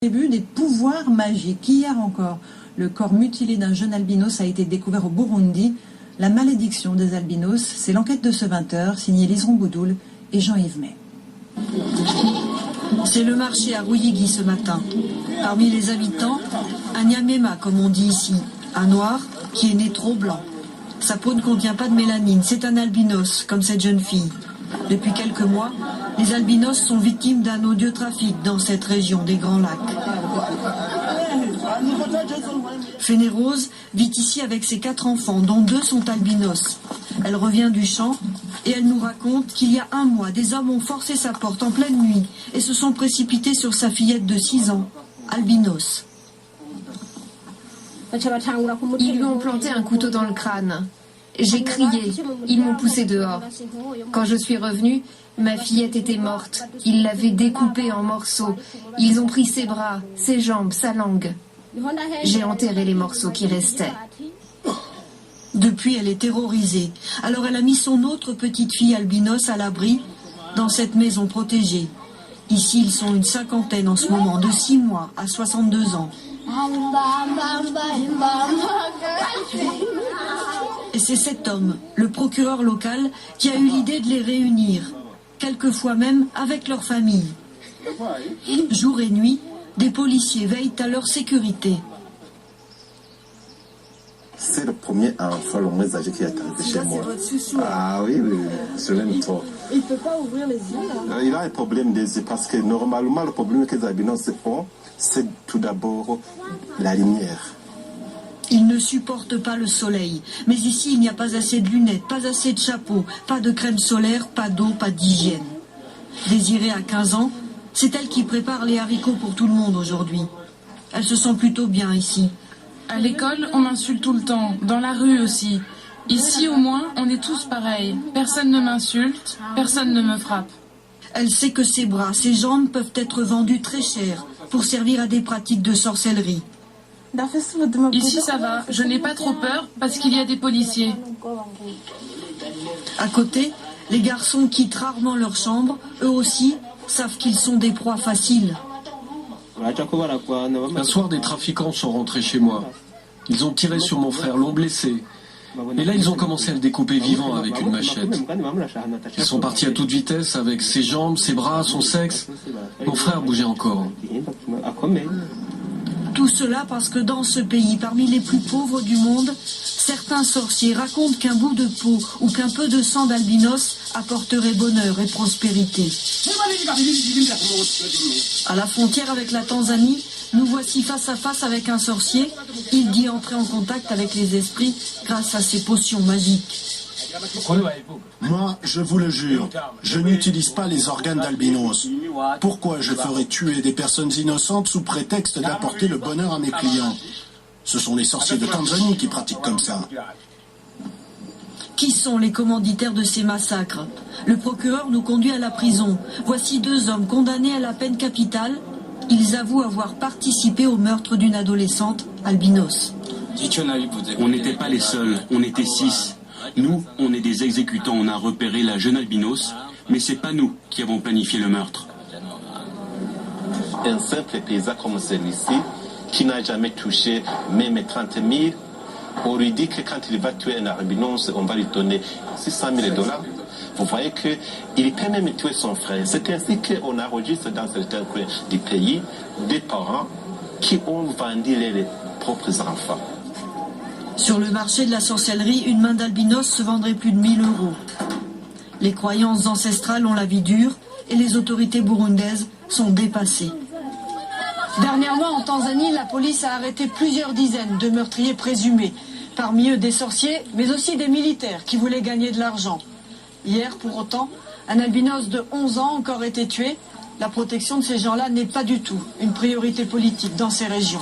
Début des pouvoirs magiques. Hier encore, le corps mutilé d'un jeune albinos a été découvert au Burundi. La malédiction des albinos, c'est l'enquête de ce 20h, signé Liseron Boudoul et Jean-Yves May. C'est le marché à Ruyigi ce matin. Parmi les habitants, un Nyamema, comme on dit ici, un noir qui est né trop blanc. Sa peau ne contient pas de mélanine, c'est un albinos, comme cette jeune fille. Depuis quelques mois, les albinos sont victimes d'un odieux trafic dans cette région des Grands Lacs. Fénérose vit ici avec ses 4 enfants, dont 2 sont albinos. Elle revient du champ et elle nous raconte qu'il y a un mois, des hommes ont forcé sa porte en pleine nuit et se sont précipités sur sa fillette de 6 ans, albinos. Ils lui ont planté un couteau dans le crâne. J'ai crié, ils m'ont poussé dehors. Quand je suis revenue, ma fillette était morte. Ils l'avaient découpée en morceaux. Ils ont pris ses bras, ses jambes, sa langue. J'ai enterré les morceaux qui restaient. Depuis, elle est terrorisée. Alors elle a mis son autre petite fille albinos à l'abri dans cette maison protégée. Ici, ils sont une 50aine en ce moment, de 6 mois à 62 ans. Et c'est cet homme, le procureur local, qui a eu l'idée de les réunir, quelquefois même avec leur famille. Jour et nuit, des policiers veillent à leur sécurité. C'est le premier enfant le moins âgé qui est arrivé chez moi. Ah oui, je l'aime trop. Il ne peut pas ouvrir les yeux là. Il a un problème des yeux parce que normalement le problème que les albinos ont, c'est tout d'abord la lumière. Ils ne supportent pas le soleil. Mais ici, il n'y a pas assez de lunettes, pas assez de chapeaux, pas de crème solaire, pas d'eau, pas d'hygiène. Désirée a 15 ans, c'est elle qui prépare les haricots pour tout le monde aujourd'hui. Elle se sent plutôt bien ici. À l'école, on m'insulte tout le temps, dans la rue aussi. Ici, au moins, on est tous pareils. Personne ne m'insulte, personne ne me frappe. Elle sait que ses bras, ses jambes peuvent être vendus très cher pour servir à des pratiques de sorcellerie. Ici, ça va, je n'ai pas trop peur parce qu'il y a des policiers. À côté, les garçons quittent rarement leur chambre. Eux aussi savent qu'ils sont des proies faciles. Un soir, des trafiquants sont rentrés chez moi. Ils ont tiré sur mon frère, l'ont blessé. Et là, ils ont commencé à le découper vivant avec une machette. Ils sont partis à toute vitesse avec ses jambes, ses bras, son sexe. Mon frère bougeait encore. Tout cela parce que dans ce pays, parmi les plus pauvres du monde, certains sorciers racontent qu'un bout de peau ou qu'un peu de sang d'albinos apporterait bonheur et prospérité. À la frontière avec la Tanzanie, nous voici face à face avec un sorcier. Il dit entrer en contact avec les esprits grâce à ses potions magiques. Moi, je vous le jure, je n'utilise pas les organes d'albinos. Pourquoi je ferais tuer des personnes innocentes sous prétexte d'apporter le bonheur à mes clients? Ce sont les sorciers de Tanzanie qui pratiquent comme ça. Qui sont les commanditaires de ces massacres? Le procureur nous conduit à la prison. Voici 2 hommes condamnés à la peine capitale. Ils avouent avoir participé au meurtre d'une adolescente albinos. On n'était pas les seuls, on était 6. Nous, on est des exécutants, on a repéré la jeune albinos, mais c'est pas nous qui avons planifié le meurtre. Un simple paysan comme celui-ci, qui n'a jamais touché même 30 000, on lui dit que quand il va tuer un albinos, on va lui donner 600 000 $. Vous voyez qu'il peut même tuer son frère. C'est ainsi qu'on enregistre dans certains coins du pays des parents qui ont vendu leurs propres enfants. Sur le marché de la sorcellerie, une main d'albinos se vendrait plus de 1 000 €. Les croyances ancestrales ont la vie dure et les autorités burundaises sont dépassées. Dernièrement, en Tanzanie, la police a arrêté plusieurs dizaines de meurtriers présumés. Parmi eux, des sorciers, mais aussi des militaires qui voulaient gagner de l'argent. Hier, pour autant, un albinos de 11 ans a encore été tué. La protection de ces gens-là n'est pas du tout une priorité politique dans ces régions.